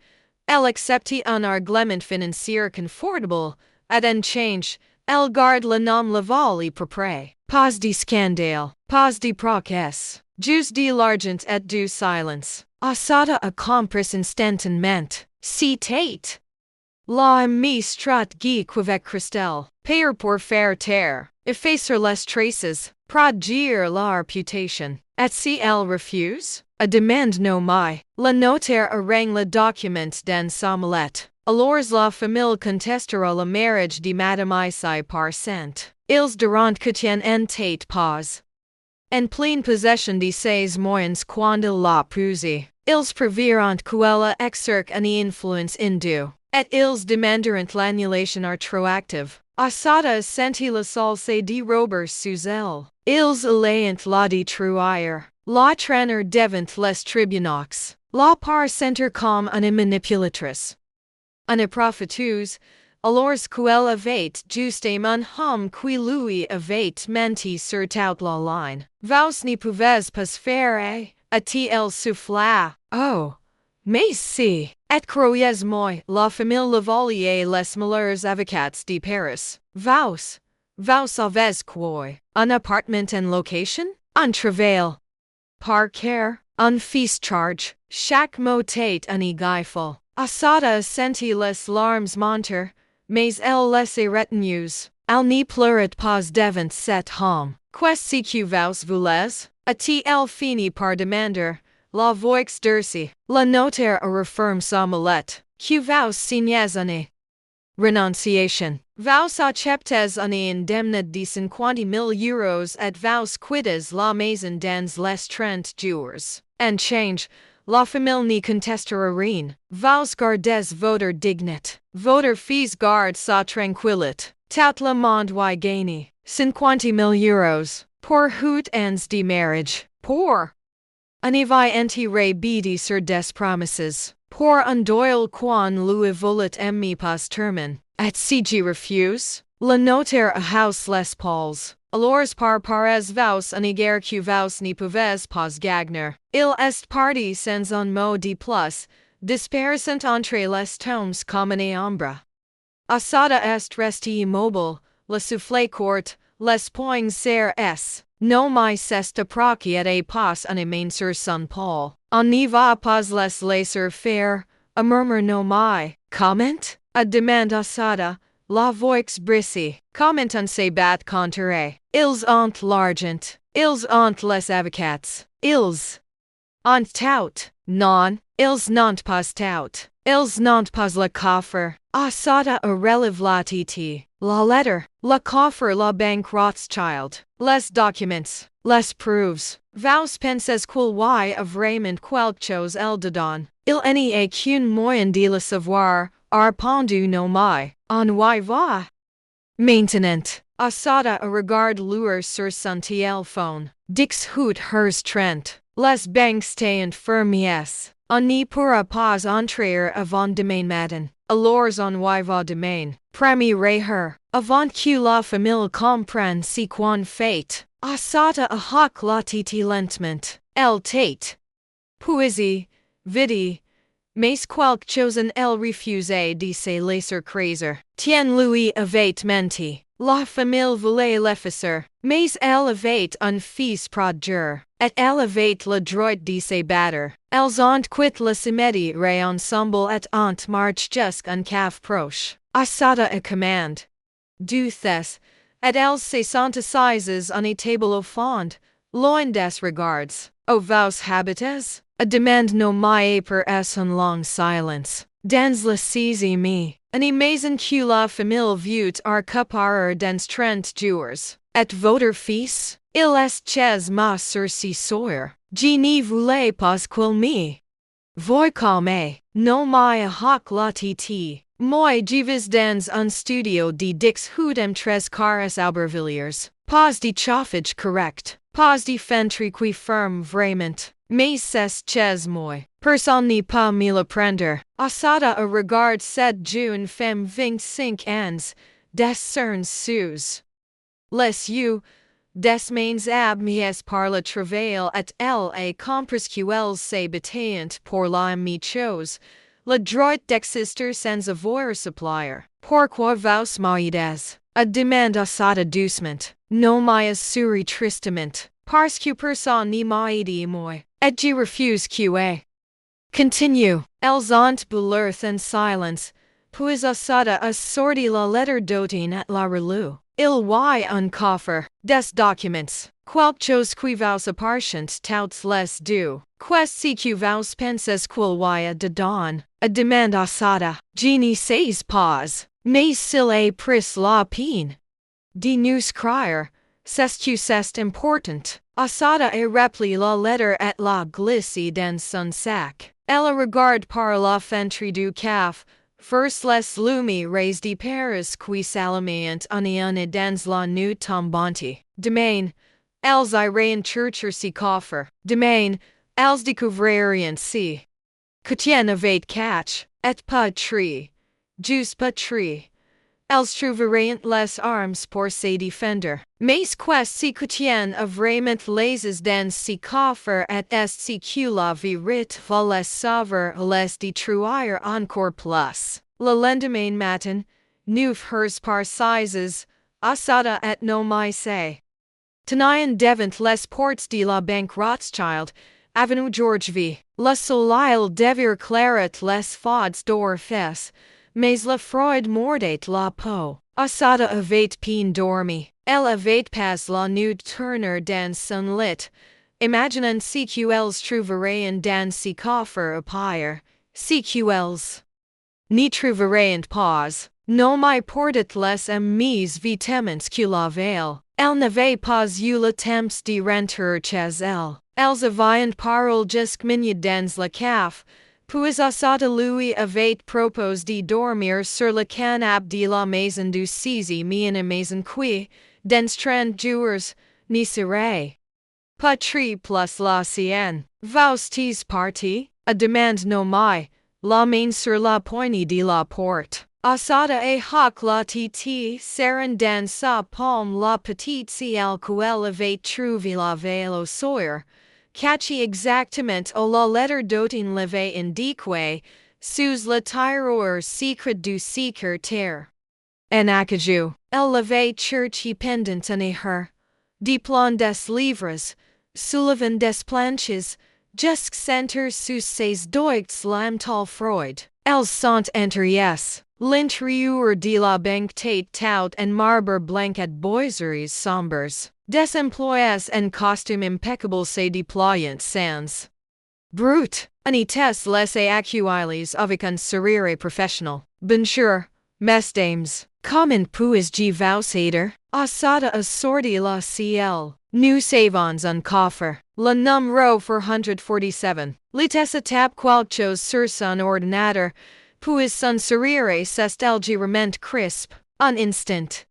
Elle accepte un argument financier confortable, at en change, elle garde le nom laval y propre. Pas de scandale, pas de procès, jus de l'argent et du silence. Asada a compris instantanément. Si tate. La amie stratégie avec Christelle. Payer pour faire taire. Effacer les traces. Produire la réputation. Et si elle refuse? A demande no mai. Le notaire arrange le document dans sa mallette. Alors la famille contestera le mariage de Madame Isai par cent. Ils diront que tien en tête pas. En pleine possession de ses moyens quand il l'a puse. Ils préviront qu'elle exerce une influence indue. Et ils demanderont l'annulation rétroactive. Asada senti la salse de rober sous elle. Ils allayent la de truire. La traîner devant les tribunaux. La par center comme une manipulatrice. Une profiteuse. Alors qu'elle avait justement homme qui lui avait menti sur toute la ligne. Vous ne pouvez pas faire a-t-elle souffla. Oh. Mais si. Et croyez-moi, la famille Lavalier les meilleurs avocats de Paris. Vous savez quoi? Un appartement en location? Un travail. Par care, un fils charge. Chaque mot est un égaiful. Asada senti les larmes monter, mais elle les retenues. Elle ne pleurait pas devant cet homme. Qu'est-ce que vous voulez? A-t-elle fini par demander? La voix durcie. Le notaire referme sa mallette. Que vous signez une renonciation. Vous acceptez une indemnité de 50,000 euros et vous quittez la maison dans les 30 jours. En change, la famille ne contestera rien. Vous gardez votre dignité. Votre fils garde sa tranquillité. Tout le monde y gagne. 50,000 euros. Pour 8 ans de mariage. Pour un éveil enterré bidi sur des promesses. Pour un doyle quan lui volet emmi pas termin. Et si je refuse? Le notaire a house les pauls. Alors par pares vous en égard que vous ne pouvez pas gagner. Il est parti sans un mot de plus, dispersant entre les tomes comme une ombre. Asada est resté immobile, le souffle court, les poings serrés. No mai s'est approché et pas une main sur son pôle. On ne va pas les laisser faire, a murmure no mai. Comment? A demande Asada, la voix brisée. Comment on se bat contre eux? Ils ont l'argent. Ils ont les avocats. Ils ont tout. Non, ils n'ont pas tout. Ils n'ont pas le coffre. Asada a relève la titi. La lettre, le coffre, la banque Rothschild, les documents, les preuves. Vous pensez qu'il y a vraiment quelque chose dedans? Il n'y a qu'un moyen de le savoir, répondu no mai. On y va. Maintenant, Asada a regarde l'heure sur son téléphone. Dix hut hers 30. Les banques sont fermées. On ne pourra pas entrer avant demain matin. Alors on y va demain. Premier her. Avant que la famille comprenne ce qu'on fait. Asada a hoc la titi lentement. Elle tate. Poésie. Vidi. Mais quelque chose elle refusait de se laisser craser. Tien lui avait menti. La famille voulait l'effacer. Mais elle avait un fils prodigue. Et elle avait le droit de se battre. Elles ont quitté le cimetière ensemble et ont marché jusqu'en cave proche. Asada a commande. Du thes. Et elles se sont assises en a table au fond. Loin des regards. O vous habites? A demande no mai per es un long silence. Dans la saisie me. Une maison que la famille vieut accaparer dans 30 jours. Et votre fils? Il est chez moi sur ce soir. Je ne voulais pas qu'il me. Voi calme. No mai a hoc la titi. Moi je vis dans un studio de dix hut tres caras Aubervilliers. Pas de chauffage correct. Pas de fenêtre qui ferme vraiment. Mais c'est chez moi. Personne ne peut me le prendre. Asada a regard cette jeune femme 25 ans. Des cernes sous. Les yeux. Des mains abmises par le travail et elle a compris qu'elle se bataillante pour la même chose. La droit d'exister sans avoir supplier. Pourquoi vous m'aides? A demand assata doucement. Non mais souris tristement. Parce que personne ne m'a aidé moi. Et je refuse qa. Continue. Elles ont bouleurth en silence. Puis assata a sorti la lettre d'autine at la relue. Il y un coffre. Des documents. Quelque chose qui vous appartient toutes les deux. Qu'est-ce que vous pensez qu'il y a dedans? A demande assata. Je ne sais pas. Mais s'il est pris la peine de nous crier, c'est que c'est important. Assata a repli la lettre et la glissé dans son sac. Elle regarde par la fenêtre du caf. First les lumières de Paris qui s'allument une dans la nuit tombante. Demain, elles iront chercher ce coffre. Demain, elles découvriront si. Qu'Étienne avait catch, et pas tri. Juste pas tri. Elles trouveront les armes pour se défendre. Mais qu'est-ce qu'Étienne a vraiment laissé dans ce coffre et est-ce que la vérité va les sauver ou les détruire encore plus? Le lendemain matin, 9 heures par 6, assata et no mai se. Tenaillon devant les portes de la banque Rothschild, avenue George V. Le soleil devait clairer les fauds d'orfès, mais le froid mordait la peau. Assata avait peine dormi. Elle avait pas la nuit tourner dans son lit, imaginant ce qu'elles trouveraient dans ce coffre à pire, ce qu'elles n'y trouveraient pas. Non mais portait les amis vitamins que la veille. Elle n'avait pas eu le temps de rentrer chez elle. Elles avaient parlé jusqu'à minuit dans le caf, puis assata lui avait proposé de dormir sur le canapé de la maison du saisie mais une maison qui, dans 30 jours, ne serait pas très plus la sienne. Vous tes parti? A demande no mai, la main sur la poignée de la porte. Assata et hawk la titi seran dans sa palme la petite ciel qu'elle avait trouvé la veille au soir, catchy exactement au la lettre d'autine l'avait indiqué, sous le tiroir secret du secrétaire. En acajou, elle l'avait cherché pendant une heure. Déplan des livres, soulevant des planches, jusqu'à sentir sous ses doigts l'âme Freud. Elles sont entrées. L'intérieur de la banque était tout en marbre blanc et boiseries sombres. Des employés en costume impeccable se déployant sans brute. Unites les actuelles avec un sourire professionnel. Bonjour, mesdames. Comment puis-je vous aider? Assata a sorti la ciel. Nous savons un coffre. Le numéro 447. L'itessa tape quelque chose sur son ordinateur. Puis son sourire s'est légèrement crisp. Un instant.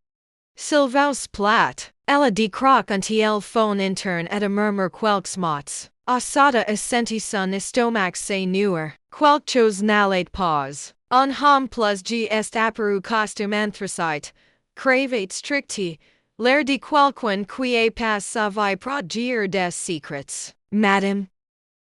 S'il vous plaît. Elle décroque un téléphone interne et a murmure quelques mots. Assata a senti son estomac se nouer. Quelque chose n'allait pas. Un homme plus est apparu costume anthracite. Cravate stricti. L'air de quelqu'un qui est pas savait produire des secrets. Madame?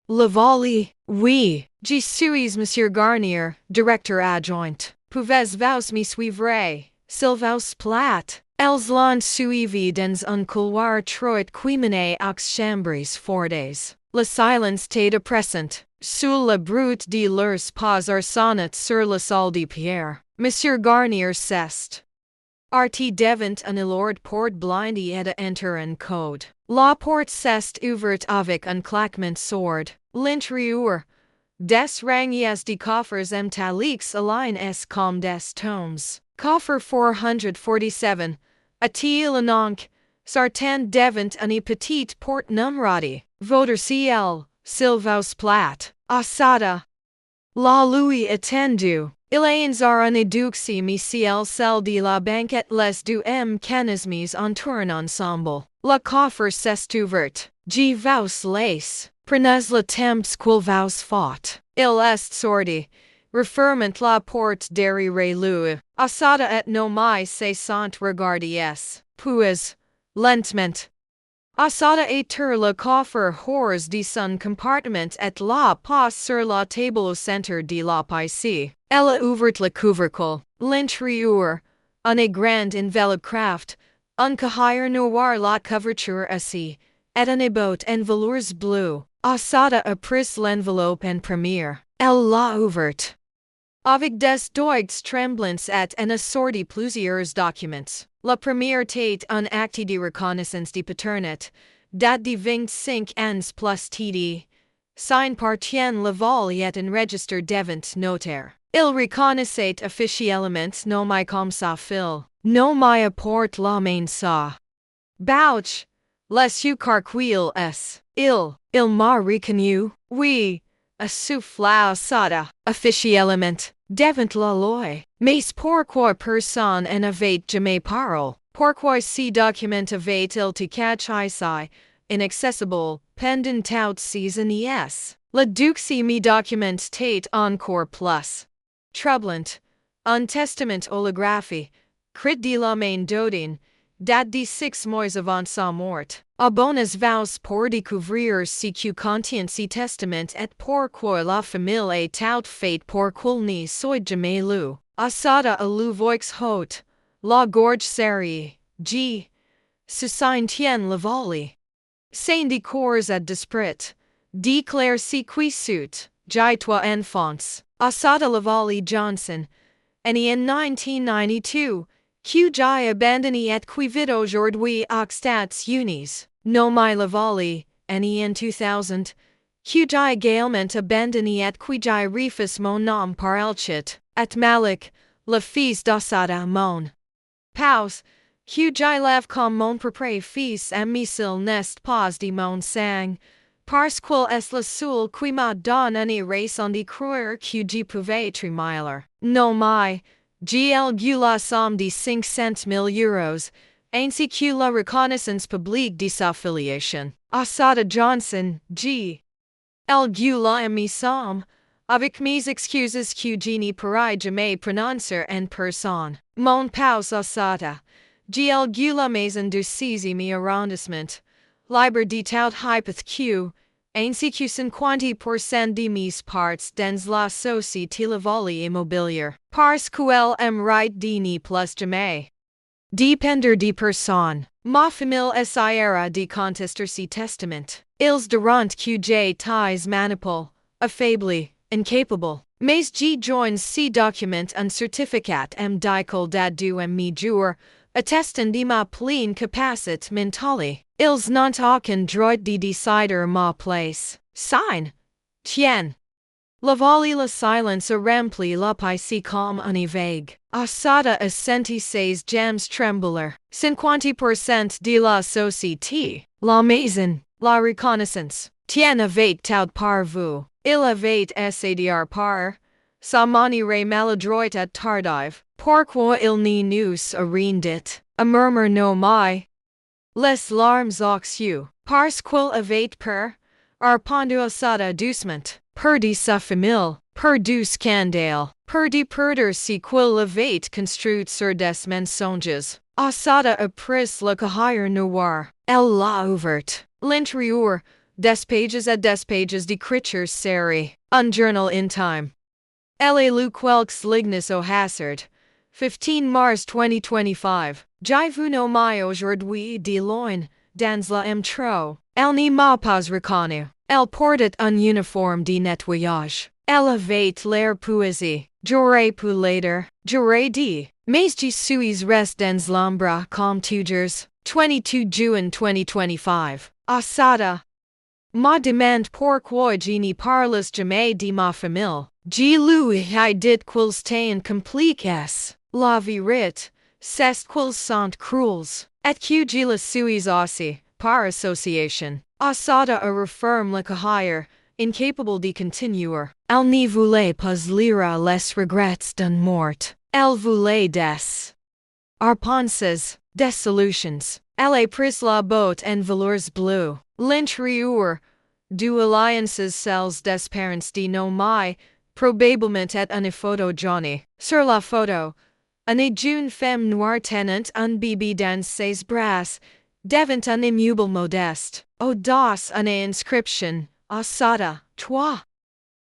Le volley? Oui. Je suis Monsieur Garnier, directeur adjoint. Pouvez-vous me suivre? S'il vous plaît. Elles l'ont suivi dans un couloir étroit qui menait aux chambres fortes. Le silence était oppressant. Sous le bruit de leurs pas sonnait sur le sol de pierre. Monsieur Garnier cessed. Arti devant un lourde porte blindée et enter un code. La porte s'est ouverte avec un claquement sourd. L'intérieur. Des rangées de coffres métalliques alignés comme des tombes. Coffre 447. A-t-il un oncle? Sartan devant une petite porte numérotée. Votre ciel, s'il vous plaît. Assata. La lui attendu. Il est un éduxi mi ciel celle de la banquette les deux mécanismes entourent ensemble. Le coffre s'est ouvert. Je vous laisse. Prenez le temps qu'il vous faut. Il est sorti. Refermant la porte derrière lui. Assata et no mai se sont regardés. Puis, lentement. Asada éter le coffre hors de son compartiment et la passe sur la table au centre de la pièce. Elle a ouvert le couvercle. L'intérieur, un grand enveloppe craft, un cahier noir la couverture assis, et un ébot en velours bleu. Asada a pris l'enveloppe en première. Elle l'a ouverte. Avec des doigts tremblants et en a sorti plusieurs documents. La première tête un acte de reconnaissance de paternité, date de 25 ans plus td. Signe par Tien Laval et un registre devant notaire. Il reconnaissait officiellement non mai comme sa fille. Non mai apporte la main sa bouche. Les yeux carquil s. Il m'a reconnu. Oui. A souffla sada. Officiellement. Devant la loi. Mais pourquoi personne en avait jamais parlé? Pourquoi ces documents avaient-ils été cachés, inaccessibles, pendant toutes ces années? Le dossier me documentait encore plus troublant. Un testament holographique, crit de la main d'Odin, date de 6 mois avant sa mort. Abonnes vows pour découvrir ce que contient ce testament et pourquoi la famille est tout faite pour qu'il n'y soit jamais lu. Asada a lu voix haute, la gorge serrée, G. Se Tien Laval. Saint de corps et d'esprit. Déclare ce qui suit, j'ai 3 enfants. Asada Laval Johnson. En 1992. Que j'ai abandonné et qui vit aujourd'hui aux États-Unis. No mai Laval, en 2000. Que j'ai également abandonné et qui j'ai refusé mon nom par Elchit, et Malik, le fils d'Asada mon Pause. Que j'ai lave comme mon propre fils et misil n'est pas de mon sang. Parce qu'il est le seul qui m'a donné raison de croire que je pouvais tremiller. No mai. GL la somme de 500 000 euros, ainsi que la reconnaissance publique de sa filiation. Asada Johnson, G. El la mi somme, avec mes excuses que je ne pourrai jamais prononcer en personne. Mon pause Asada. GL la maison de 6e arrondissement, libre de tout hypothèque, ainsi que 50% de mes parts dans la société Laval immobilière. Parce qu'elle m right de ni plus jamais. Dépendre de personne. Ma famille essayera de contester ce testament. Ils diront que j'étais manipulé, affaibli, incapable. Mais je joins ce document un certificat m d'école d'adu m mi jour, attestant de ma pleine capacité mentale. Ils n'ont aucun droit de décider ma place. Signe. Tien. Laval la silence a rempli la pièce comme un vague. Asada a senti ses jambes trembler. 50% de la société. La maison. La reconnaissance. Tien avait tout par vous. Il avait essayé par. Sa manière maladroite et tardive. Pourquoi il n'y nous a rien dit? A murmure no mai. Les larmes aux yeux. Parce qu'il avait peur. Arpendu Asada doucement. Peur de sa famille. Peur du scandale. Peur de perdre ce qu'il avait construit sur des mensonges. Asada a pris le cahier noir. Elle l'a ouverte. L'intérieur. Des pages et des pages d'écriture serrée. Un journal intime. Elle a lu quelques lignes au hasard. 15 mars 2025. J'ai vu no mai aujourd'hui de loin, dans la métro. Elle ne m'a pas reconnu. Elle portait un uniforme de nettoyage. Elle avait l'air poésie. J'aurais pu l'aider. J'aurais dit. Mais je suis resté dans l'ombre comme toujours. 22 juin 2025. Asada. Ma demande pourquoi je ne parle jamais de ma famille. Je lui ai dit qu'ils étaient compliqués. La vérité, c'est qu'ils sont cruels. Et que je le suis aussi, par association. Asada a referme le cahier, incapable de continuer. Elle ne voulait pas lire les regrets d'un mort. Elle voulait des arpenses, des solutions. Elle a pris la botte en velours bleu. L'intérieur, du alliances celles des parents de no mai, probablement et une photo jaune. Sur la photo, une jeune femme noire tenant un bébé dans ses bras, devant un immeuble modeste, audace une inscription, Asada, toi.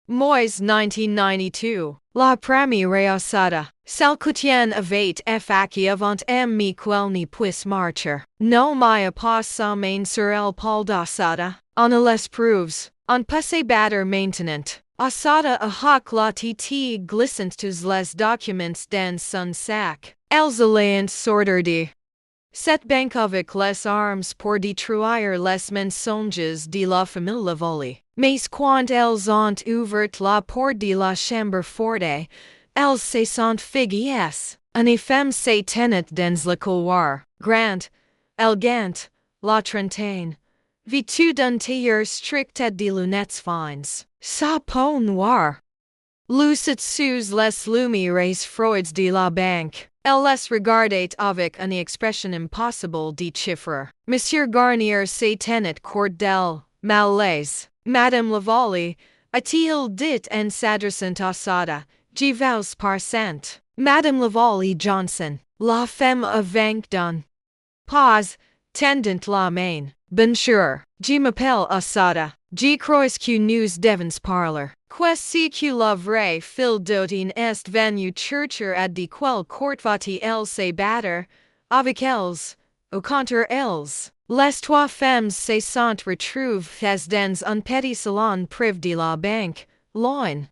Moise 1992. La première Asada, celle quotient avait effacé avant mi quel ni puisse marcher. No mia pas sa main sur el pal d'Asada, on les prouves, on passe batter maintenant. Asada a hoc la tt glissant tous les documents dans son sac. Els alliants sortir. Cette banque avec les armes pour détruire les mensonges de la famille Lavoli. Mais quand elles ont ouvert la porte de la chambre forte, elles se sont figues. Une femme se tenait dans le couloir, grande, élégante, la trentaine, vêtue d'un tailleur strict et de lunettes fines. Sa peau noire. Lucid sous les lumières froides de la banque. Elle les regardait avec une expression impossible de chiffrer. Monsieur Garnier se tenait court d'elle, malaise. Madame Lavoli, a-t-il dit en s'adressant à Sada, je vous par cent. Madame Lavoli Johnson, la femme avec d'un pause, tendant la main. Bonjour, je m'appelle Asada. Je crois que nous devons parler. Qu'est-ce que la vraie fille d'autin est venue chercher à de quel court va-t-elle se battre, avec elles, ou contre elles? Les trois femmes se sont retrouvées dans un petit salon privé de la banque, loin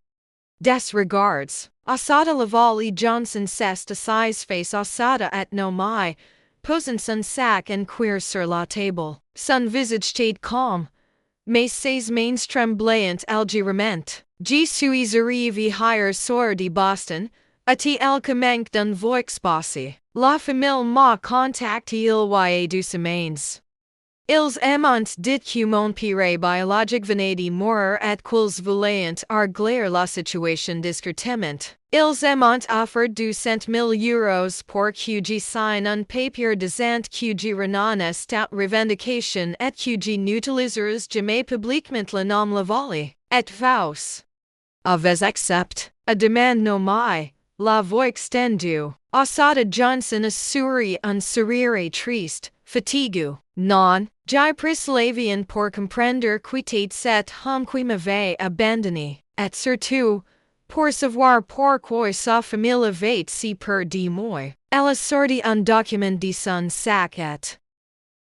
des regards. Asada Lavoli Johnson s'est assise face Asada at no mai, posant son sac en cuir sur la table. Son visage était calme, mais ses mains tremblaient légèrement. Je suis arrivé hier soir de Boston, a-t-il que manque d'un voix passé. La famille m'a contacté il y a 2 semaines. Ils m'ont dit que mon père biologique venait de mourir et qu'ils voulaient régler la situation discrètement. Ils m'ont offert 200 000 euros pour que je signe un papier disant que je renonce cette revendication et que je n'utiliserai jamais publiquement le nom Lavoli. Et vous avez accepté? A demande nommée, la voix extendue. Asada Johnson a souri un sourire triste, fatigué. Non, j'ai pris l'avion pour comprendre qu'était cet homme qui m'avait abandonné, et surtout, pour savoir pourquoi sa famille avait si peur de moi. Elle a sorti un document de son sac et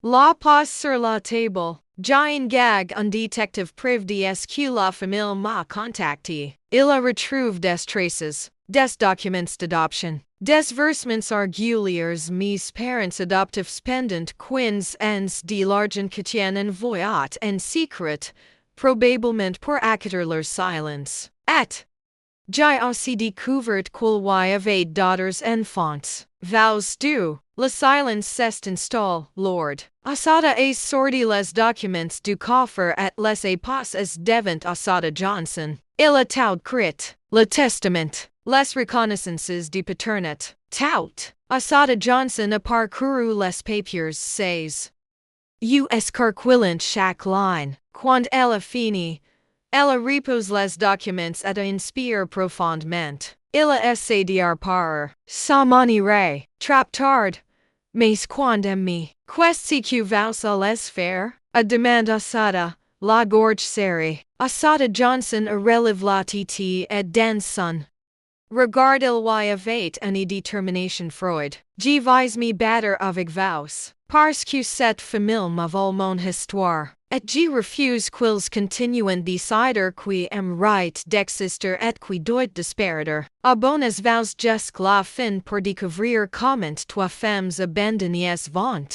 la pose sur la table. J'ai un gag un détective privé de ce que la famille m'a contacté. Il a retrouvé des traces, des documents d'adoption, des versements réguliers mes parents adoptifs pendant 15 ans de l'argent que tiennent envoyé en secret, probablement pour acquitter leur silence. Et j'ai aussi découvert qu'il y avait d'autres enfants. Vous deux, le silence s'est installé, Lord. Asada a sorti les documents du coffre et les a passés devant Asada Johnson. Il a tout crit, le testament, les reconnaissances de paternité, tout. Asada Johnson a parcouru les papiers ses. Escarquillant chaque ligne. Quand elle a fini, elle repose les documents et inspire profondément. Il a essayé de reparer. Ça m'ennuierait. Trop tard. Mais quand mi. Qu'est-ce que vous allez faire? A demande Asada, la gorge serrée. Asada Johnson a relève la tête et dans son regard il y avait une détermination froide. Je vais me battre avec vous, parce que cette famille m'a volé mon histoire. Et je refuse qu'ils continuent décider qui am right d'exister et qui doit disparaître. Abonnez vous jusqu'à la fin pour découvrir comment trois femmes abandonnées vont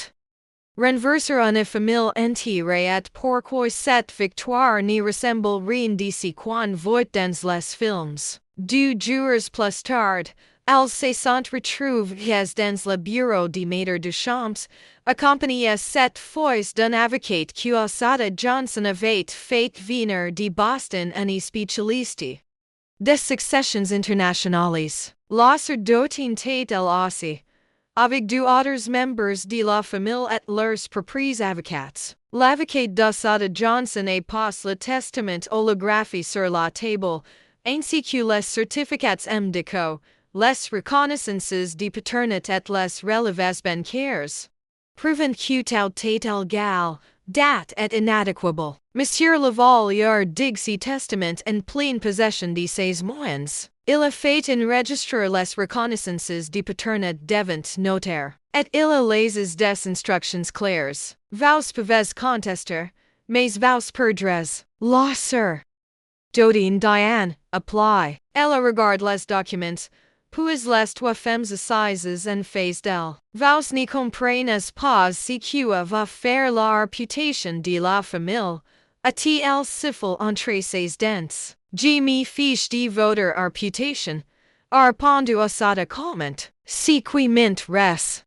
renverser une famille entière et pourquoi cette victoire ne ressemble rien de ce qu'on voit dans les films. 2 jours plus tard, elles se sont retrouvées dans le bureau de maître de chambre, accompagnées cette fois d'un avocat que Asada Johnson avait fait venir de Boston un spécialiste des successions internationales. La sacerdotin tête elle aussi, avec 2 autres membres de la famille et leurs propres avocats. L'avocat d'Asada Johnson a posé le testament holographié sur la table, ainsi que les certificats médicaux, les reconnaissances de paternité et les relevés bancaires. Prouvent que tout est égal, dat et inadequable. Monsieur Laval y Dixie Testament en pleine possession de ses moyens. Il a fait enregistrer les reconnaissances de paternité devant notaire. Et il a les des instructions claires. Vous pouvez contester, mais vous perdrez. La sœur Dodine Diane, apply. Elle regarde les documents, puis les trois femmes assises en face d'elle. Vous ne comprenez pas ce que va faire la réputation de la famille, a-t-elle siffle entre ses dents. Je me fiche de votre réputation, a répondu Asada calmement. Si qui m'intéresse.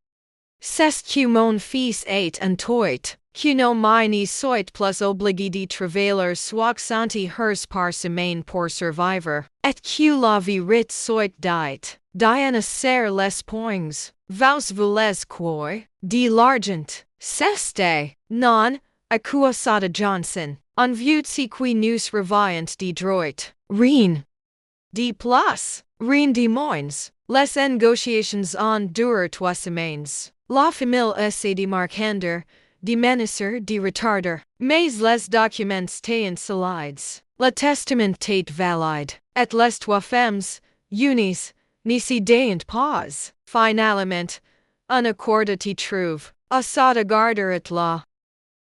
C'est que mon fils est un toit, que no ni soit plus obligé de travailler 60 heures par semaine pour survivre, et que la vérité soit dite. Diana serre les poings. Vous voulez quoi? De l'argent. C'est non, à quoi Asada Johnson. En vue de ce qui nous revient de droit. Rien. De plus. Rien de moins. Les négociations en durent 3 semaines. La famille essaie de marquer, de menacer, de retarder. Mais les documents étaient solides. Le testament était valide. Et les trois femmes, unies, ne se déant pas. Finalement, un accord te trouve. Asada garder et la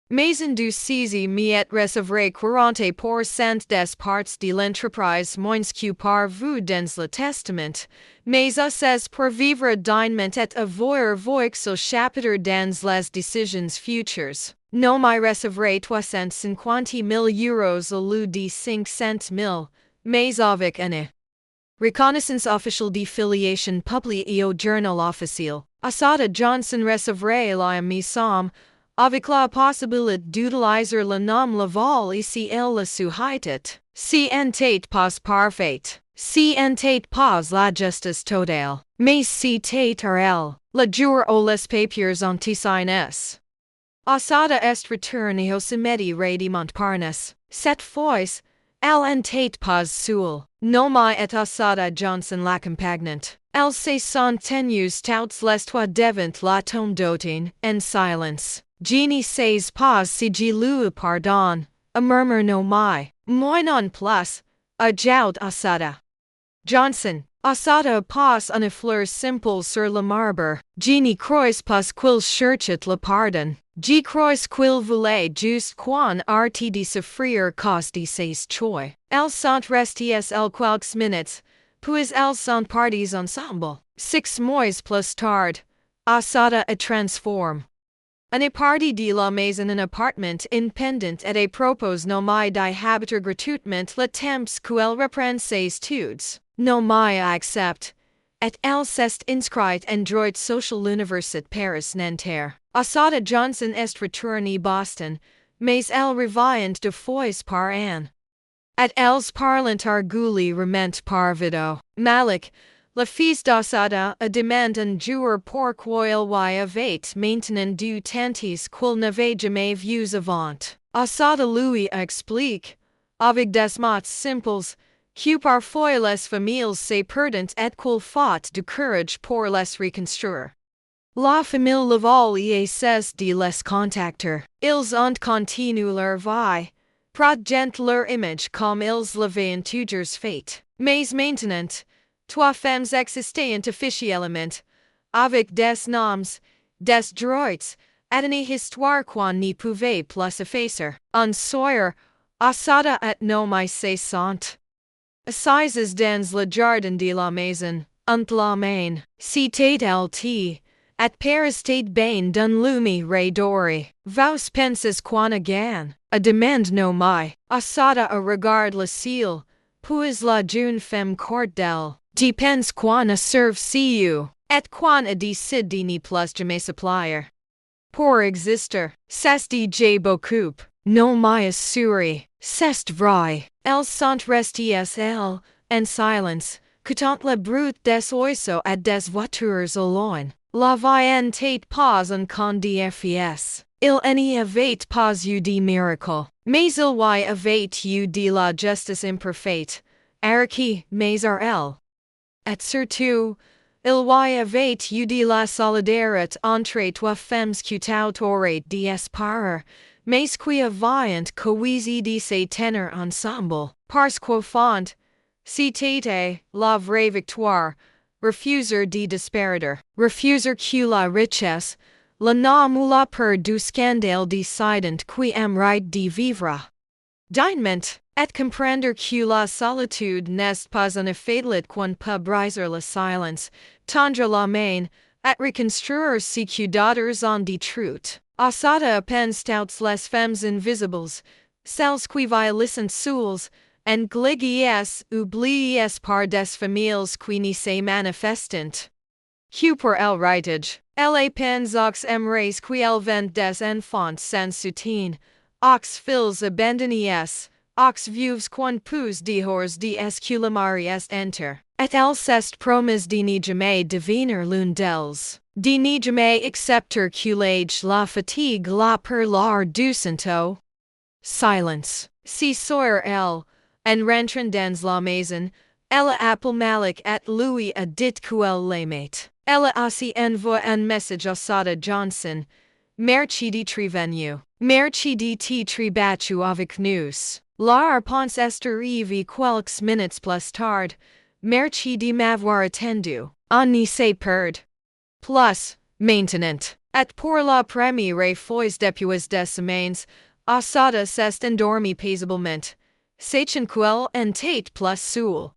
maison du saisie miet recevrait 40% des parts de l'entreprise moins que par vous dans le testament, mais assez pour vivre dignement et avoir voix au chapitre dans les décisions futures. No mi recevrait 350 000 € au lieu de 500 000, mais avec une reconnaissance officielle de filiation publiée au journal officiel. Asada Johnson recevrait la mi-somme, avec la possibilité d'utiliser le nom Laval si elle le souhaitait. Si n'était pas parfait. Si n'était pas la justice totale. Mais si t'était elle. Le jour où les papiers anti-signes. Asada est retourné au cimetière de Montparnasse. Cette fois, elle n'était pas seule. No mi et Asada Johnson l'accompagnant. Elle se sont tenues toutes les trois devant la tombe d'autant, en silence. Je ne sais pas si je lui pardonne, a murmure no mi. Moi non plus, ajoute Asada Johnson. Asada passe une fleur simple sur le marbre. Je ne crois pas qu'il cherchait le pardon. Je crois qu'il voulait juste qu'on arrête de souffrir cause de ses choix. Elles sont restées quelques minutes, puis elles sont parties ensemble. 6 mois plus tard, Asada a transforme. Une partie de la maison en appartement indépendant et propose no mi d'habiter gratuitement le temps qu'elle reprend ses études. No mi accepte, et elle s'est inscrite en droit social l'Université Paris Nanterre. Asada Johnson est retournée Boston, mais elle revient 2 fois par an. Et elles parlent régulièrement par vidéo. Malik, le fils d'Asada, a demandé un jour pourquoi il y avait maintenant du tantis qu'il n'avait jamais vus avant. Asada lui explique, avec des mots simples, que parfois les familles se perdent et qu'il faut du courage pour les reconstruire. La famille Laval y cesse de les contacter. Ils ont continué leur vie, projetant leur image comme ils l'avaient toujours fait. Mais maintenant, 3 femmes existant officiellement, avec des noms, des droits, et une histoire qu'on ne pouvait plus effacer. Un soir, Asada et no mi se sont assises dans le jardin de la maison, entre la main, c'était et parestait bien d'un lumière doré. Vous pensez qu'on a gagné? A demande no mi. Asada a regarde le ciel, puis la jeune femme court d'elle. Depends qu'on a servi et qu'on a décidé de ne plus jamais s'applier. Pour exister, c'est déjà beaucoup. No mi assuré, c'est vrai. Elles sont restées elles, en silence, écoutant le bruit des oiseaux et des voitures au loin. La vie n'était pas un conte de fées. Il n'y avait pas eu de miracle, mais il y avait eu de la justice imparfaite, arrêtée, mais elle. Et surtout, Il y avait eu de la solidarité entre trois femmes qui t'auraient d'espoir, mais qui avaient coisé de se tenir ensemble, parce qu'au fond, c'était la vraie victoire, refuser de disparaître, refuser que la richesse, la nom ou la peur du scandale décident qui aimerait de vivre. Dinement, et comprendre que la solitude n'est pas un fadelet qu'on peut briser la silence, tendre la main, et reconstruire ce que d'autres ont détruit. Asada appens stouts les femmes invisibles, celles qui violissent seules, en gligies oubliées par des familles qui ne se manifestent. Que pour el ritage, elle pens aux emres qui élevent des enfants sans soutien, aux fils abandonnés, aux vieuves qu'on pousse dehors de esculamarias enter, et elle s'est promise de ne jamais devenir l'une d'elles, de ne jamais accepter que l'âge la fatigue la per l'art du santo. Silence. Si soir elle, en rentrant dans la maison, elle appelle Malik et lui a dit qu'elle l'aimait. Elle a aussi envoyé un message à Sada Johnson. Merci de très venu. Merci de te très battu avec nous. La réponse est arrivée quelques minutes plus tard. Merci de m'avoir attendu. On ne s'est perd. Plus, maintenant. Et pour la première fois depuis des semaines, Asada s'est endormi paisiblement. Sachant qu'elle en tête plus seule.